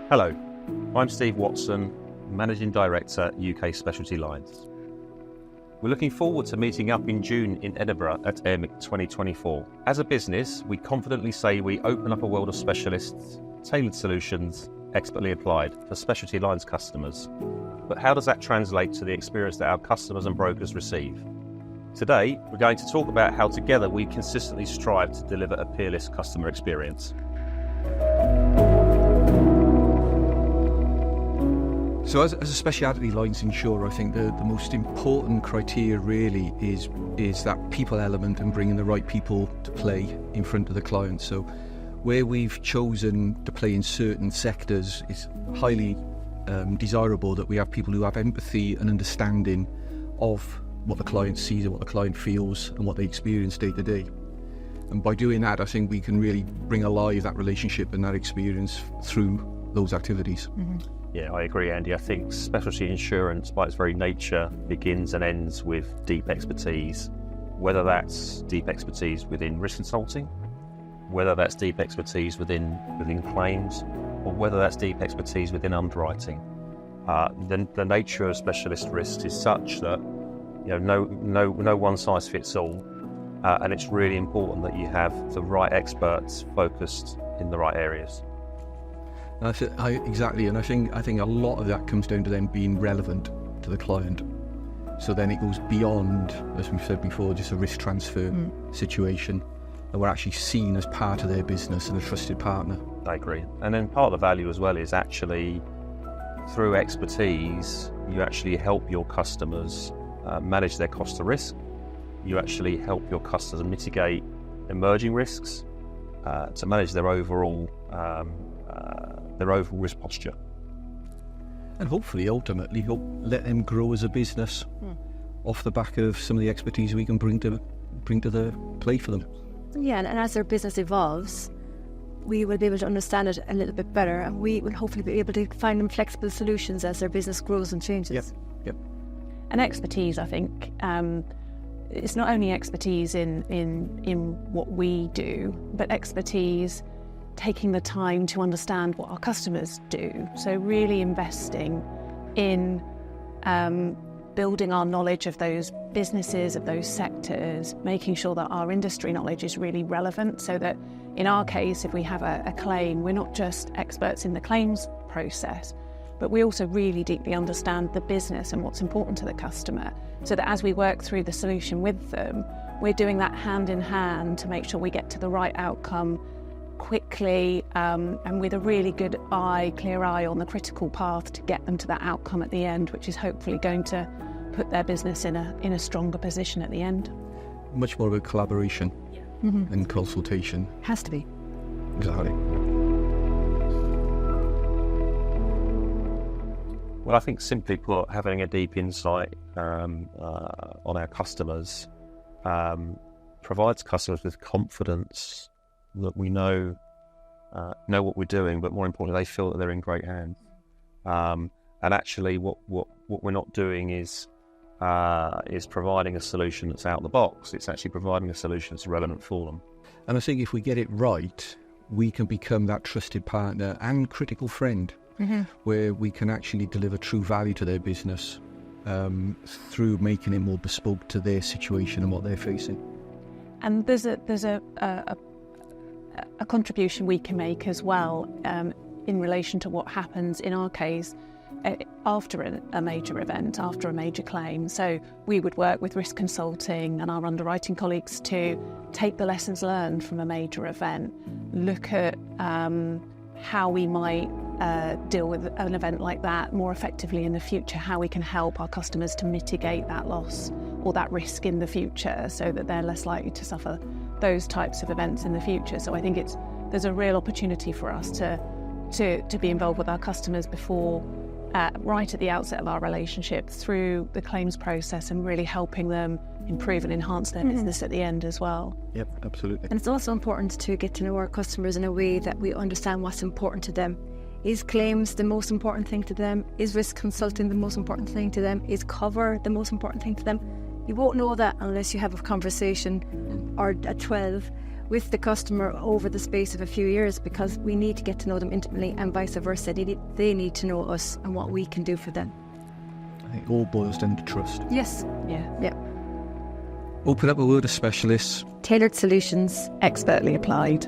Hello, I'm Steve Watson, Managing Director, UK Specialty Lines. We're looking forward to meeting up in June in Edinburgh at Airmic 2024. As a business, we confidently say we open up a world of specialists, tailored solutions, expertly applied for specialty lines customers. But how does that translate to the experience that our customers and brokers receive? Today, we're going to talk about how together we consistently strive to deliver a peerless customer experience. So as a specialty lines insurer, I think the most important criteria really is that people element and bringing the right people to play in front of the client. So where we've chosen to play in certain sectors, it's highly desirable that we have people who have empathy and understanding of what the client sees and what the client feels and what they experience day to day. And by doing that, I think we can really bring alive that relationship and that experience through those activities. Mm-hmm. Yeah, I agree, Andy. I think specialty insurance, by its very nature, begins and ends with deep expertise, whether that's deep expertise within risk consulting, whether that's deep expertise within claims, or whether that's deep expertise within underwriting. The nature of specialist risks is such that no one size fits all, and it's really important that you have the right experts focused in the right areas. Exactly, and I think a lot of that comes down to them being relevant to the client. So then it goes beyond, as we've said before, just a risk transfer situation, and we're actually seen as part of their business and a trusted partner. I agree. And then part of the value as well is actually through expertise, you actually help your customers manage their cost of risk. You actually help your customers mitigate emerging risks to manage their overall risk posture. And hopefully, ultimately, let them grow as a business off the back of some of the expertise we can bring to the play for them. Yeah, and as their business evolves, we will be able to understand it a little bit better, and we will hopefully be able to find them flexible solutions as their business grows and changes. Yep. And expertise, I think, it's not only expertise in what we do, but expertise taking the time to understand what our customers do. So really investing in building our knowledge of those businesses, of those sectors, making sure that our industry knowledge is really relevant, so that in our case, if we have a claim, we're not just experts in the claims process, but we also really deeply understand the business and what's important to the customer, so that as we work through the solution with them, we're doing that hand in hand to make sure we get to the right outcome quickly, and with a really good clear eye on the critical path to get them to that outcome at the end, which is hopefully going to put their business in a stronger position at the end. Much more of a collaboration and consultation. Has to be. Exactly. Well, I think simply put, having a deep insight on our customers provides customers with confidence that we know what we're doing, but more importantly, they feel that they're in great hands. And actually, what we're not doing is providing a solution that's out of the box. It's actually providing a solution that's relevant for them. And I think if we get it right, we can become that trusted partner and critical friend, where we can actually deliver true value to their business through making it more bespoke to their situation and what they're facing. And there's a contribution we can make as well in relation to what happens in our case after a major event, after a major claim. So we would work with risk consulting and our underwriting colleagues to take the lessons learned from a major event, look at how we might deal with an event like that more effectively in the future, how we can help our customers to mitigate that loss or that risk in the future so that they're less likely to suffer those types of events in the future. So I think there's a real opportunity for us to be involved with our customers before, right at the outset of our relationship, through the claims process, and really helping them improve and enhance their business at the end as well. Yep, absolutely. And it's also important to get to know our customers in a way that we understand what's important to them. Is claims the most important thing to them? Is risk consulting the most important thing to them? Is cover the most important thing to them? You won't know that unless you have a conversation or at 12 with the customer over the space of a few years, because we need to get to know them intimately, and vice versa. They need to know us and what we can do for them. I think it all boils down to trust. Yes. Open up a world of specialists. Tailored solutions. Expertly applied.